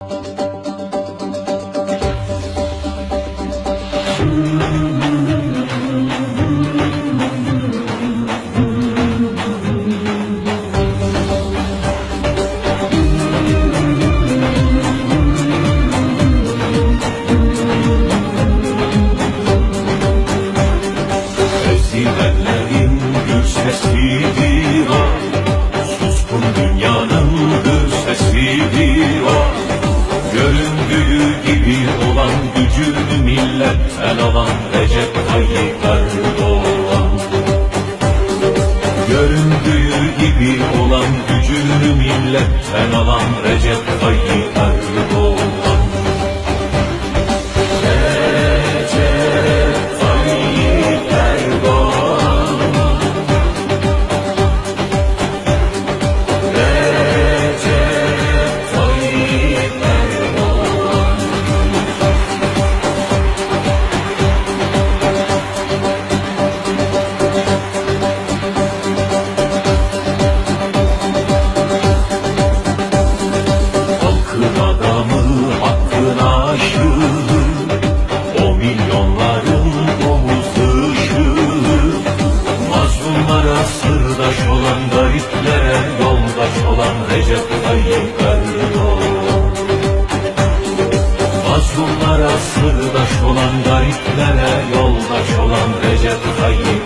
Festivallerin gül sesidir o, suskun dünyanın gül sesidir o. Göründüğü gibi olan gücünü milletten alan Recep Tayyip Erdoğan. Göründüğü gibi olan gücünü milletten alan Recep Tayyip Erdoğan. Sırdaş olan gariplere yoldaş olan Recep Tayyip Erdoğan. Mazlumlara sırdaş olan gariplere yoldaş olan Recep Tayyip